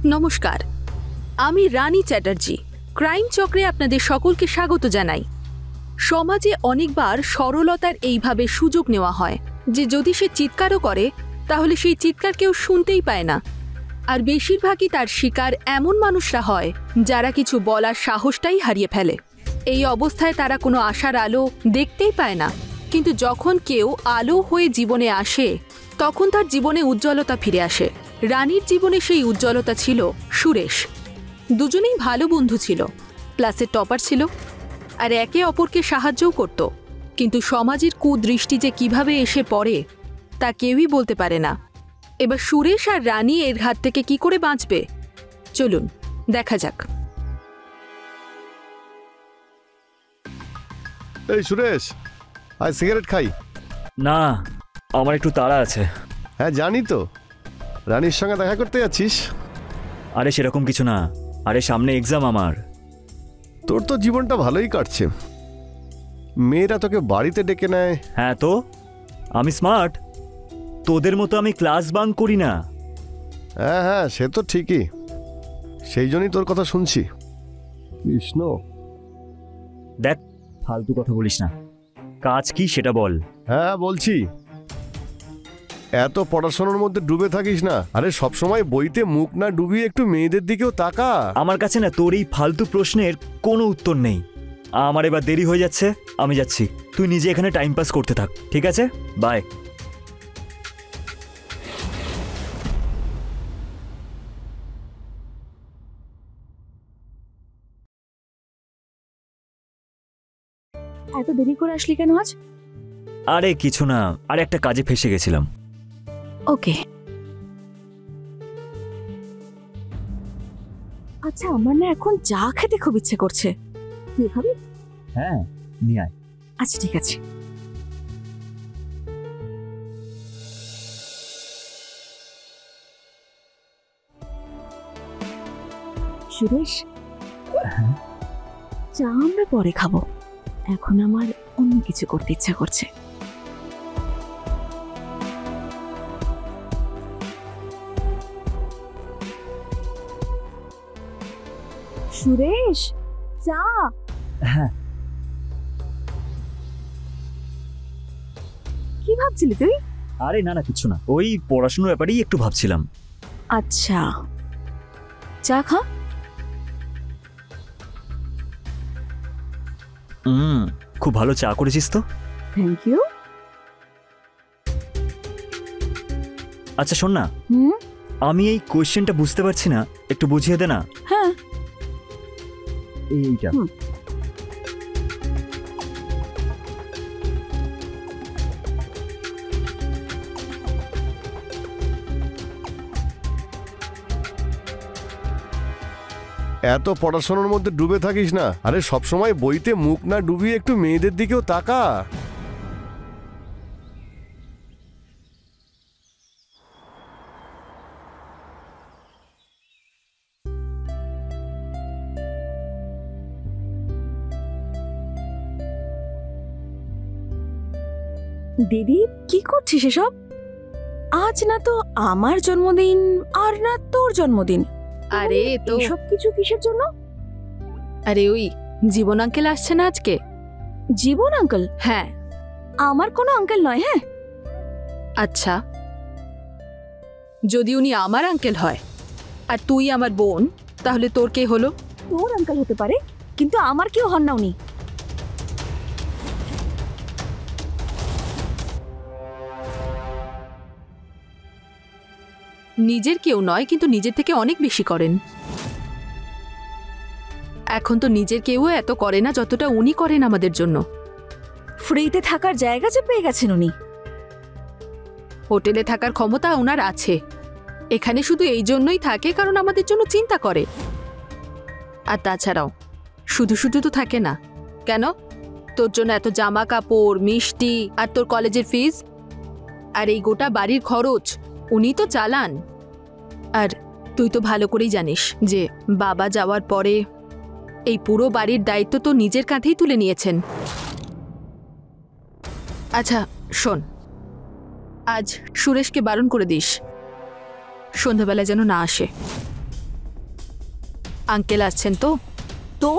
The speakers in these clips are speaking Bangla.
নমস্কার, আমি রানী চ্যাটার্জি। ক্রাইম চক্রে আপনাদের সকলকে স্বাগত জানাই। সমাজে অনেকবার সরলতার এইভাবে সুযোগ নেওয়া হয় যে যদি সে চিৎকারও করে তাহলে সেই চিৎকার কেউ শুনতেই পায় না। আর বেশিরভাগই তার শিকার এমন মানুষরা হয় যারা কিছু বলার সাহসটাই হারিয়ে ফেলে। এই অবস্থায় তারা কোনো আশার আলো দেখতেই পায় না, কিন্তু যখন কেউ আলো হয়ে জীবনে আসে তখন তার জীবনে উজ্জ্বলতা ফিরে আসে। রানীর জীবনে সেই উজ্জ্বলতা ছিল সুরেশ। দুজনেই ভালো বন্ধু ছিল, ক্লাসের টপার ছিল আর একে অপরকে সাহায্যও করত। কিন্তু সমাজের কুদৃষ্টি যে কিভাবে এসে পড়ে তা কেউই বলতে পারে না। এবার সুরেশ আর রানী এর হাত থেকে কি করে বাঁচবে চলুন দেখা যাক। এই সুরেশ, আজ সিগারেট খাই? না, আমার একটু তাড়া আছে। হ্যাঁ জানি তো, রানীর সঙ্গে দেখা করতে যাচ্ছিস। আরে সেরকম কিছু না, আরে সামনে এক্সাম আমার। তোর তো জীবনটা ভালোই কাটছে, মেয়েরা তোকে বাড়িতে ডেকে নেয়। হ্যাঁ তো আমি স্মার্ট, তোদের মতো আমি ক্লাস বাঙ্ক করি না। হ্যাঁ হ্যাঁ, সে তো ঠিকই, সেই জন্যই তোর কথা শুনছি। কৃষ্ণ, দেখ ফালতু কথা বলিস না, কাজ কি সেটা বল। হ্যাঁ বলছি, এত পড়াশোনার মধ্যে ডুবে থাকিস না। আরে সবসময় বইতে মুখ না ডুবিয়ে একটু মেয়েদের দিকেও তাকা। আমার কাছে না তোর এই ফালতু প্রশ্নের কোনো উত্তর নেই। আমার এবার দেরি হয়ে যাচ্ছে, আমি যাচ্ছি। তুই নিজে এখানে টাইম পাস করতে থাক, ঠিক আছে? বাই। এত দেরি করে আসলি কেন আজ? আরে কিছু না, আরে একটা কাজে ফেসে গেছিলাম। ওকে। আচ্ছা, আমার না এখন চা খেতে খুব ইচ্ছে করছে, তুই খাবি? হ্যাঁ নিয়ে আয়। আচ্ছা ঠিক আছে। সুরেশ, চা আমরা পরে খাবো, এখন আমার অন্য কিছু করতে ইচ্ছা করছে। সুরেশ, চা। হ্যাঁ। কি ভাবছিলি তুই? আরে না না কিছু না, ওই পড়াশোনার ব্যাপারেই একটু ভাবছিলাম। আচ্ছা, চা খা। খুব ভালো চা করেছিস তো। Thank you. আচ্ছা শোন না, আমি এই কোয়েশ্চেনটা বুঝতে পারছি না, একটু বুঝিয়ে দে না। হ্যাঁ, এইটা এত পড়াশোনার মধ্যে ডুবে থাকিস না। আরে সবসময় বইতে মুখ না ডুবিয়ে একটু মেয়েদের দিকেও তাকা। দিদি কি করছিস এসব? আজ না তো আমার জন্মদিন আর না তোর জন্মদিন। আরে তো সব কিছু কিসের জন্য? আরে ওই জীবন আঙ্কেল আসছে না আজকে। জীবন আঙ্কেল? হ্যাঁ। আমার কোনো আঙ্কেল নয়। হ্যাঁ আচ্ছা, যদি উনি আমার আঙ্কেল হয় আর তুই আমার বোন, তাহলে তোর কে হলো? তোর আঙ্কেল হতে পারে, কিন্তু আমার কেউ হন না উনি। নিজের কেউ নয়, কিন্তু নিজের থেকে অনেক বেশি করেন। এখন তো নিজের কেউ এত করে না যতটা উনি করেন আমাদের জন্য। ফ্রিতে থাকার জায়গা যে পেয়ে গেছেন উনি। হোটেলে থাকার ক্ষমতা ওনার আছে, এখানে শুধু এই জন্যই থাকে কারণ আমাদের জন্য চিন্তা করে। আর তাছাড়াও শুধু শুধু তো থাকে না। কেন? তোর জন্য এত জামা কাপড়, মিষ্টি আর তোর কলেজের ফিস আর এই গোটা বাড়ির খরচ উনি তো চালান। আর তুই তো ভালো করেই জানিস যে বাবা যাওয়ার পরে এই পুরো বাড়ির দায়িত্ব তো নিজের কাঁধেই তুলে নিয়েছেন। আচ্ছা শোন, আজ সুরেশকে বারণ করে দিস সন্ধ্যাবেলা যেন না আসে। আঙ্কেল আসছেন তো। তো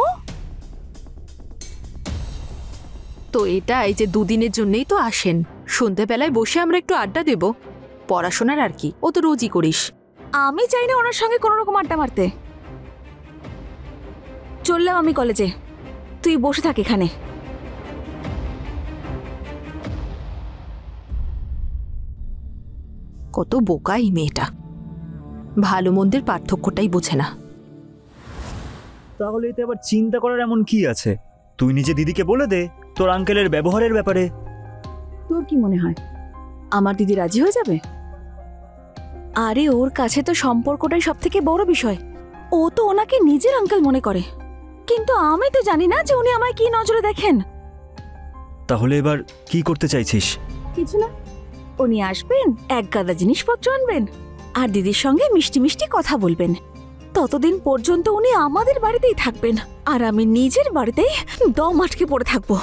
তো এটা এই যে দুদিনের জন্যই তো আসেন, সন্ধেবেলায় বসে আমরা একটু আড্ডা দেব, পড়াশোনার আর কি, ও তো রোজই করিস। আমি চাই না ওনার সঙ্গে কোনো রকম আড্ডা মারতে। চললাম আমি কলেজে, তুই বসে থাক এখানে। কত বোকা এই মেয়েটা, ভালো মন্দের পার্থক্যটাই বোঝে না। তাহলে এতে আবার চিন্তা করার এমন কি আছে? তুই নিজে দিদিকে বলে দে তোর আঙ্কেলের ব্যবহারের ব্যাপারে। তোর কি মনে হয় আমার দিদি রাজি হয়ে যাবে? আরে ওর কাছে তো সম্পর্কটাই সব থেকে বড় বিষয়। ও তো ওনাকে নিজের আঙ্কেল মনে করে, কিন্তু আমি তো জানি না যে উনি আমায় কি নজরে দেখেন। তাহলে এবার কি করতে চাইছিস? কিছু না, উনি আসবেন, এক গাদা জিনিসপত্র আনবেন, আর দিদির সঙ্গে মিষ্টি মিষ্টি কথা বলবেন। ততদিন পর্যন্ত উনি আমাদের বাড়িতেই থাকবেন, আর আমি নিজের বাড়িতেই দম আটকে পড়ে থাকবো।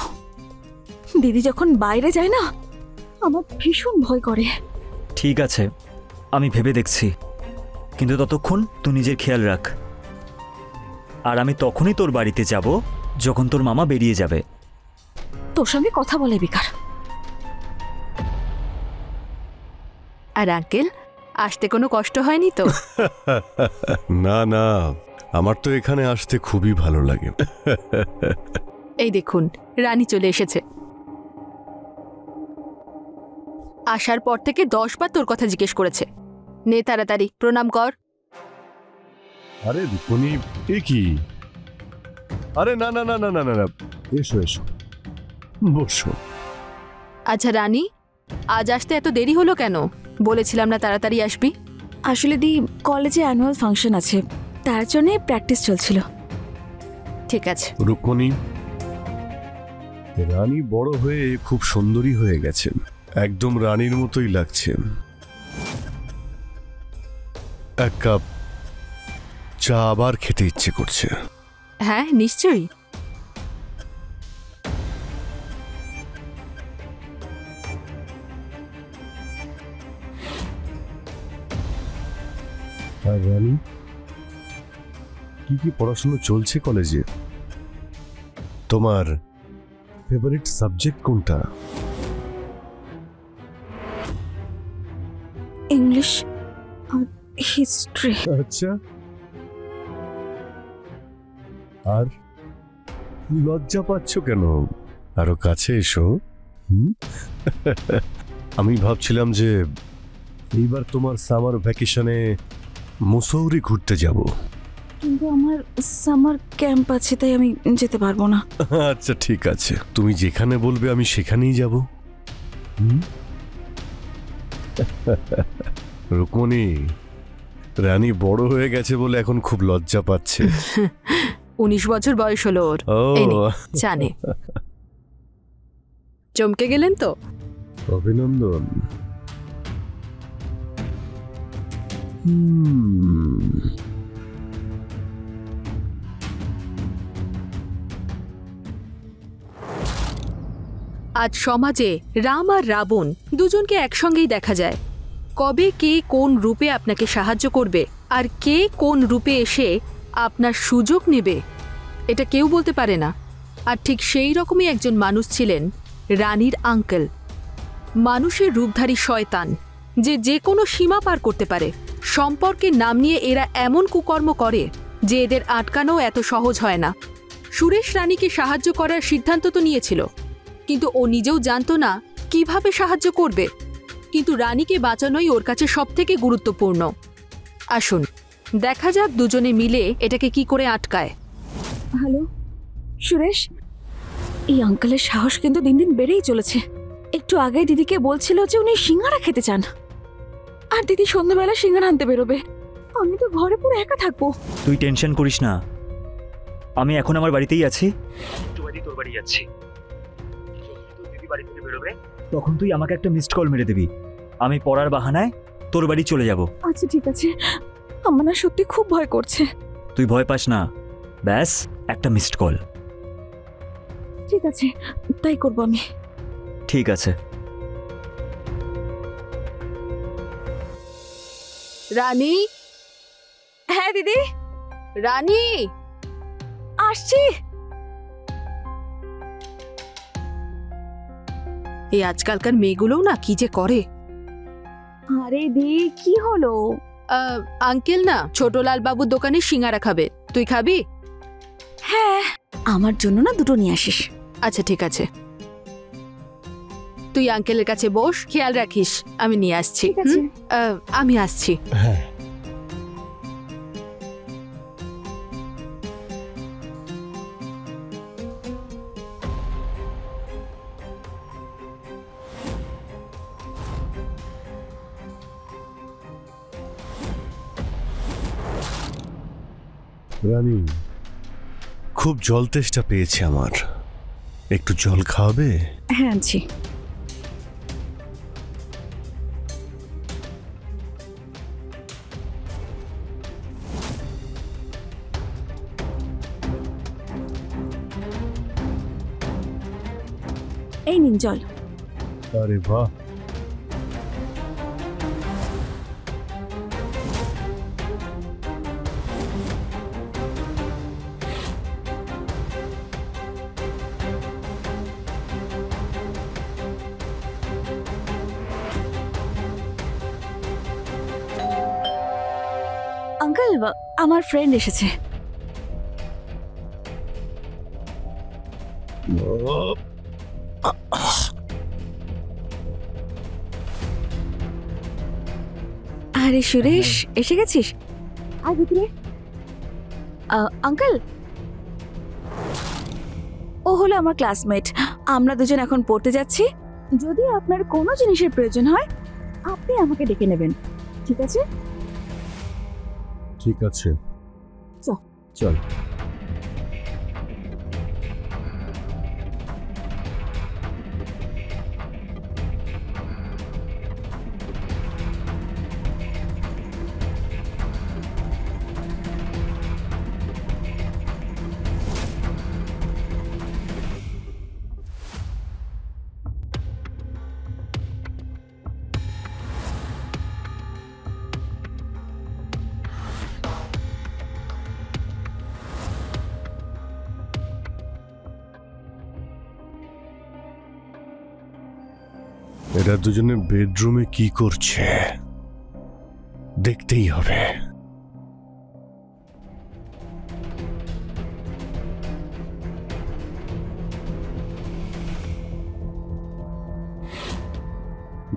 দিদি যখন বাইরে যায় না, আমার ভীষণ ভয় করে। ঠিক আছে, আমি ভেবে দেখছি, কিন্তু ততক্ষণ তুই নিজের খেয়াল রাখ। আর আমি তখনই তোর বাড়িতে যাব যখন তোর মামা বেরিয়ে যাবে। তোর সঙ্গে কথা বলে বেকার। আর আঙ্কেল, আসতে কোনো কষ্ট হয়নি তো? না না, আমার তো এখানে আসতে খুবই ভালো লাগে। এই দেখুন, রানী চলে এসেছে। আসার পর থেকে 10 বার তোর কথা জিজ্ঞেস করেছে। নে তাড়াতাড়ি প্রণাম কর। আরে রুকমণি, এ কি? আরে না না না না না না না, এসো এসো, বসো। আচ্ছা রানী, আজ আসতে এত দেরি হলো কেন? বলেছিলাম না তাড়াতাড়ি আসবি? আসলে দি কলেজে অ্যানুয়াল ফাংশন আছে, তার জন্যে প্র্যাকটিস চলছিল। ঠিক আছে। রুকমণি, রানী বড় হয়ে খুব সুন্দরী হয়ে গেছেন, একদম রানীর মতোই লাগছে। এক কাপ চা আবার খেতে ইচ্ছে করছে। হ্যাঁ নিশ্চয়ই। আর রানী, কি কি পড়াশোনা চলছে কলেজে? তোমার ফেভারিট সাবজেক্ট কোনটা? ইংলিশ আর হিস্ট্রি। আচ্ছা, আর লজ্জা পাচ্ছ কেন? আরো কাছে এসো। আমি ভাবছিলাম যে এইবার তোমার সামার ভ্যাকেশনে মুসৌরি ঘুরতে যাব। কিন্তু আমার সামার ক্যাম্প আছে, তাই আমি যেতে পারবো না। আচ্ছা ঠিক আছে, তুমি যেখানে বলবে আমি সেখানেই যাব। রুকমণি, রানী বড় হয়ে গেছে বলে এখন খুব লজ্জা পাচ্ছে। 19 বছর বয়স হলো ওর। ও এই নে, জানে। চমকে গেলেন তো? অভিনন্দন। আজ সমাজে রাম আর রাবণ দুজনকে একসঙ্গেই দেখা যায়। কবে কে কোন রূপে আপনাকে সাহায্য করবে আর কে কোন রূপে এসে আপনার সুযোগ নেবে, এটা কেউ বলতে পারে না। আর ঠিক সেই রকমই একজন মানুষ ছিলেন রানীর আঙ্কেল। মানুষের রূপধারী শয়তান, যে যে কোনো সীমা পার করতে পারে। সম্পর্কের নাম নিয়ে এরা এমন কুকর্ম করে যে এদের আটকানো এত সহজ হয় না। সুরেশ রানীকে সাহায্য করার সিদ্ধান্ত তো নিয়েছিল, কিন্তু ও নিজেও জানতো না কিভাবে সাহায্য করবে। কিন্তু রানীকে বাঁচানোই ওর কাছে সবথেকে গুরুত্বপূর্ণ। আসুন দেখা যাক দুজনে মিলে এটাকে কি করে আটকায়। হ্যালো সুরেশ, এই আঙ্কেলের সাহস কিন্তু দিন দিন বেড়েই চলেছে। একটু আগে দিদিকে বলছিল যে উনি সিঙ্গারা খেতে চান, আর দিদি সন্ধ্যাবেলা সিঙ্গারা আনতে বেরোবে। আমি তো ঘরে পুরো একা থাকবো। তুই টেনশন করিস না, আমি এখন আমার বাড়িতেই আছি। একটু বাদে তোর বাড়ি যাচ্ছি। দিদি বাড়ি থেকে বেরোবে তখন তুই আমাকে একটা মিসড কল মেরে দিবি। আমি পড়ার বাহানায় তোর বাড়ি চলে যাব। আচ্ছা ঠিক আছে, আমার না সত্যি খুব ভয় করছে। তুই ভয় পাস না, ব্যাস একটা মিসড কল। ঠিক আছে, তাই করবো আমি। ঠিক আছে। রানী, হ্যাঁ দিদি। রানী, আসছি। এই আজকালকার মেয়েগুলোও না কি যে করে। আরে দি, কি হলো? আঙ্কেল না ছোটলাল বাবুর দোকানে সিঙ্গারা খাবে, তুই খাবি? হ্যাঁ, আমার জন্য না দুটো নিয়ে আসিস। আচ্ছা ঠিক আছে, তুই আঙ্কেলের কাছে বস, খেয়াল রাখিস, আমি নিয়ে আসছি। ঠিক আছে। আমি আসছি। হ্যাঁ, রানী, খুব জল তেষ্টা পেয়েছে আমার, একটু জল খাওয়াবে? হ্যাঁ, আনছি। এই নিন জল। আরে বাহ, আঙ্কেল, আমার ফ্রেন্ড এসেছে। আরে সুরেশ, এসে গেছিস? আয় ভিতরে। আঙ্কেল, ও হলো আমার ক্লাসমেট। আমরা দুজন এখন পড়তে যাচ্ছি। যদি আপনার কোনো জিনিসের প্রয়োজন হয়, আপনি আমাকে ডেকে নেবেন, ঠিক আছে? ঠিক আছে, চল। চল। এরা দুজনে বেডরুমে কি করছে দেখতেই হবে।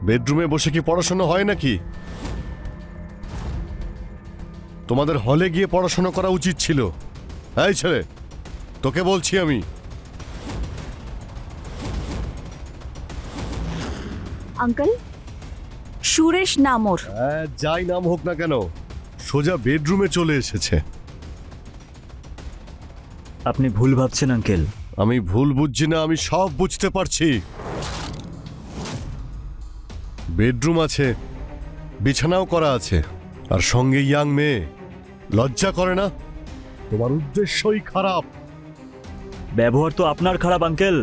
বেডরুমে বসে কি পড়াশোনা হয় নাকি? তোমাদের হলে গিয়ে পড়াশোনা করা উচিত ছিল। এই ছেলে, তোকে বলছি আমি। আঙ্কেল, সুরেশ নাম ওর। হ্যাঁ, যাই নাম হোক না কেন, সোজা বেডরুমে চলে এসেছে। আপনি ভুল ভাবছেন আঙ্কেল। আমি ভুল বুঝছি না, আমি সব বুঝতে পারছি। বেডরুম আছে, বিছানাও করা আছে, আর সঙ্গে ইয়াং মেয়ে। লজ্জা করে না? তোমার উদ্দেশ্যই খারাপ। ব্যবহার তো আপনার খারাপ আঙ্কেল,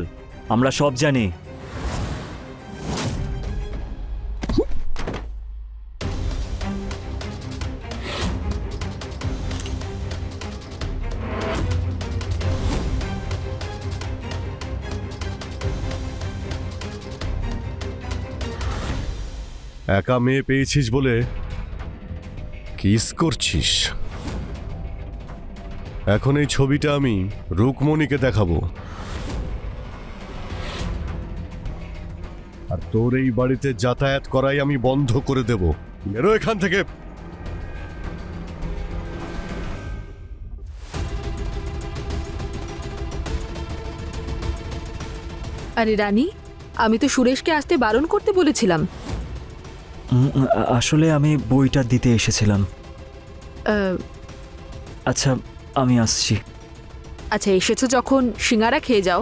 আমরা সব জানি। একা মেয়ে পেয়েছিস বলে কিস করছিস। এখন এই ছবিটা আমি রুকমণিকে দেখাবো, আর তোর এই বাড়িতে যাতায়াত করাই আমি বন্ধ করে দেব। বেরো এখান থেকে। আরে রানী, আমি তো সুরেশকে আসতে বারণ করতে বলেছিলাম। আসলে আমি বইটা দিতে এসেছিলাম। আচ্ছা, আমি আসছি। আচ্ছা, এসেছো যখন সিঙ্গারা খেয়ে যাও।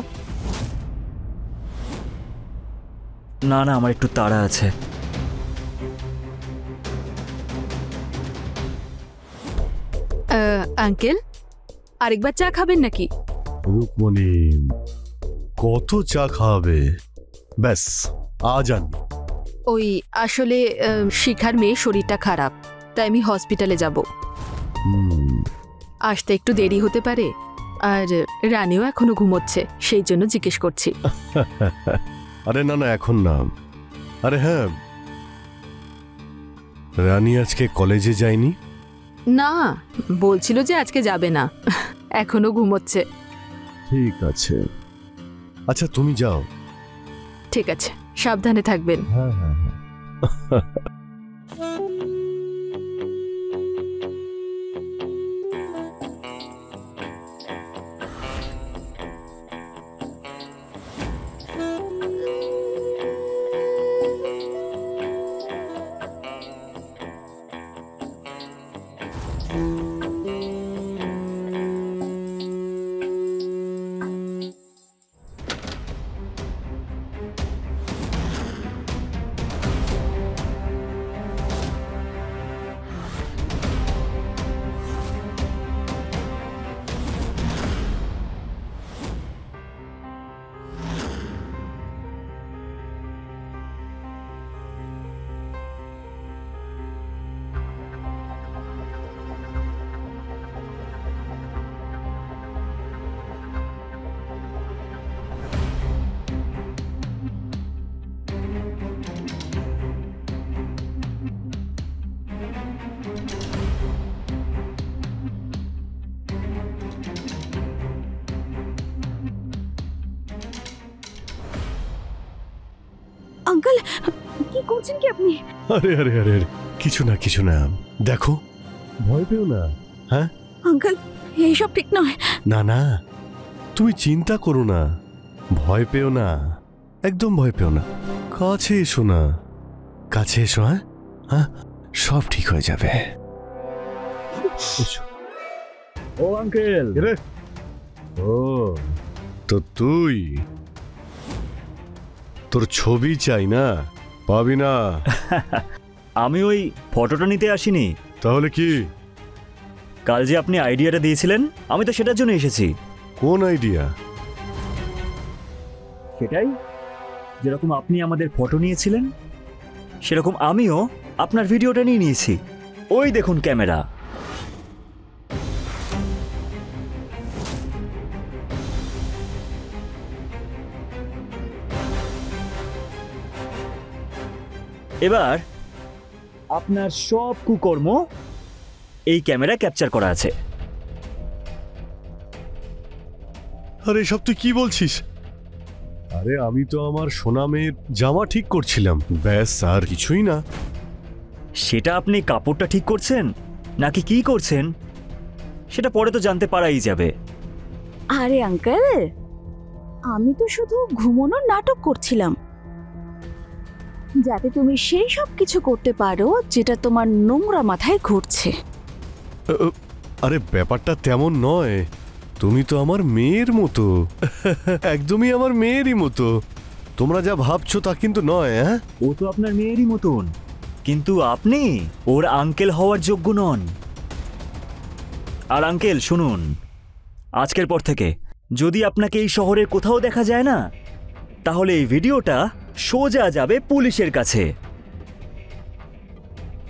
না না, আমার একটু তাড়া আছে। আঙ্কেল, আরেকবার চা খাবেন নাকি? রুকমণি, কত চা খাওয়াবে? ব্যাস, আজ আন। ওই আসলে শিখার মেয়ে শরীরটা খারাপ, তাই আমি হসপিটালে যাব। আসতে একটু দেরি হতে পারে, আর রানীও এখনো ঘুমোচ্ছে, সেই জন্য জিজ্ঞেস করছি। আরে না না, এখন না। আরে হ্যাঁ, রানী আজকে কলেজে যায়নি? না, বলছিল যে আজকে যাবে না, এখনো ঘুমোচ্ছে। ঠিক আছে, আচ্ছা তুমি যাও। ঠিক আছে, সাবধানে থাকবেন। হ্যাঁ হ্যাঁ হ্যাঁ। আঙ্কেল, কি করছেন কি আপনি? আরে আরে আরে আরে, কিছু না কিছু না, দেখো, ভয় পেও না। হ্যাঁ আঙ্কেল, এইসব ঠিক নয়। না না, তুমি চিন্তা করো না, ভয় পেও না, একদম ভয় পেও না। কাছে এসো না, কাছে এসো। হ্যাঁ হ্যাঁ, সব ঠিক হয়ে যাবে। এসো। ও আঙ্কেল। রে, ও তো তুই, তোর ছবি চাই না? পাবি না। আমি ওই ফটোটা নিতে আসিনি। তাহলে কি? কাল যে আপনি আইডিয়াটা দিয়েছিলেন, আমি তো সেটার জন্য এসেছি। কোন আইডিয়া? সেটাই, যেরকম আপনি আমাদের ফটো নিয়েছিলেন, সেরকম আমিও আপনার ভিডিওটা নিয়ে নিয়েছি। ওই দেখুন ক্যামেরা। এবার আপনার সব কুকর্ম এই ক্যামেরা ক্যাপচার করা আছে। আরে এসব তুই কি বলছিস? আরে আমি তো আমার সোনা মেয়ের জামা ঠিক করছিলাম, ব্যাস, আর কিছুই না। সেটা আপনি কাপড়টা ঠিক করছেন নাকি কি করছেন সেটা পরে তো জানতে পারাই যাবে। আরে আঙ্কেল, আমি তো শুধু ঘুমানোর নাটক করছিলাম, যাতে তুমি সেই সব কিছু করতে পারো যেটা তোমার নোংরা মাথায় ঘুরছে। আরে ব্যাপারটা তেমন নয়, তুমি তো আমার মেয়ের মতো, একদমই আমার মেয়েরই মতো। তোমরা যা ভাবছো তা কিন্তু নয়। হ্যাঁ, ও তো আপনার মেয়েরই মতন, কিন্তু আপনি ওর আঙ্কেল হওয়ার যোগ্য নন। আর আঙ্কেল শুনুন, আজকের পর থেকে যদি আপনাকে এই শহরের কোথাও দেখা যায় না, তাহলে এই ভিডিওটা সোজা যাবে পুলিশের কাছে,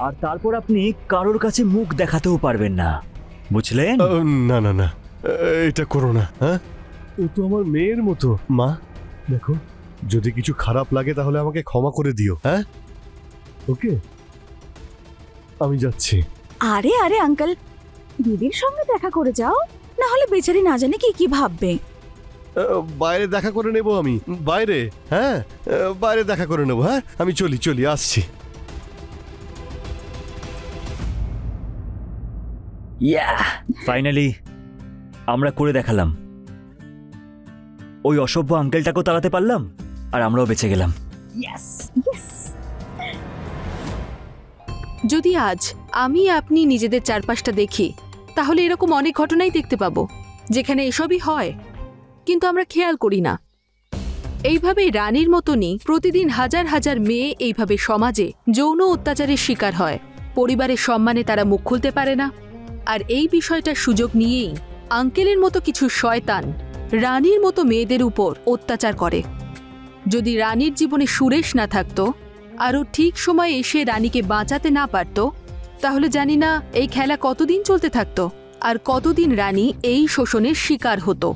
আর তারপর আপনি কারোর কাছে মুখ দেখাতেও পারবেন না, বুঝলেন? না না না, এটা করো না। হ্যাঁ, ও তো আমার মেয়ের মতো। মা দেখো, যদি কিছু খারাপ লাগে তাহলে আমাকে ক্ষমা করে দিও। হ্যাঁ, ওকে, আমি যাচ্ছি। আরে আরে আঙ্কেল, দিদির সঙ্গে দেখা করে যাও, না হলে বেচারি না জানে কি কি ভাববে। বাইরে দেখা করে নেব আমি, বাইরে। হ্যাঁ, বাইরে দেখা করে নেব। হ্যাঁ, আমি চলি আসছি। ইয়া, ফাইনালি আমরা করে দেখালাম। ওই অসভ্য আঙ্কেলটাকেও তাড়াতে পারলাম, আর আমরাও বেঁচে গেলাম। যদি আজ আমি আপনি নিজেদের চারপাশটা দেখি, তাহলে এরকম অনেক ঘটনাই দেখতে পাবো যেখানে এসবই হয়, কিন্তু আমরা খেয়াল করি না। এইভাবে রানীর মতনই প্রতিদিন হাজার হাজার মেয়ে এইভাবে সমাজে যৌন অত্যাচারের শিকার হয়। পরিবারের সম্মানে তারা মুখ খুলতে পারে না, আর এই বিষয়টার সুযোগ নিয়েই আঙ্কেলের মতো কিছু শয়তান রানীর মতো মেয়েদের উপর অত্যাচার করে। যদি রানীর জীবনে সুরেশ না থাকতো, আরও ঠিক সময়ে এসে রানীকে বাঁচাতে না পারত, তাহলে জানি না এই খেলা কতদিন চলতে থাকতো। আর কতদিন রানী এই শোষণের শিকার হতো।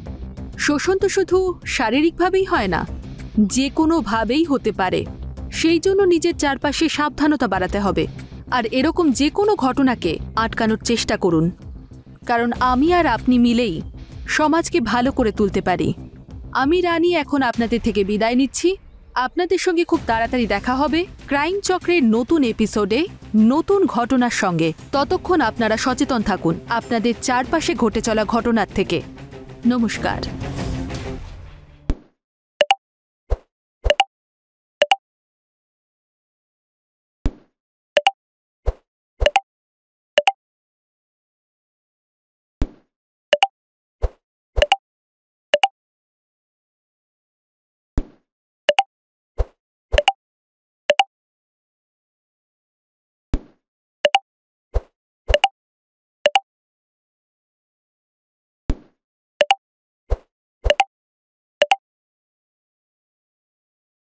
শোষণ তো শুধু শারীরিকভাবেই হয় না, যে কোনোভাবেই হতে পারে। সেই জন্য নিজের চারপাশে সাবধানতা বাড়াতে হবে আর এরকম যে কোনো ঘটনাকে আটকানোর চেষ্টা করুন, কারণ আমি আর আপনি মিলেই সমাজকে ভালো করে তুলতে পারি। আমি রানী এখন আপনাদের থেকে বিদায় নিচ্ছি। আপনাদের সঙ্গে খুব তাড়াতাড়ি দেখা হবে ক্রাইম চক্রের নতুন এপিসোডে নতুন ঘটনার সঙ্গে। ততক্ষণ আপনারা সচেতন থাকুন আপনাদের চারপাশে ঘটে চলা ঘটনার থেকে। নমস্কার।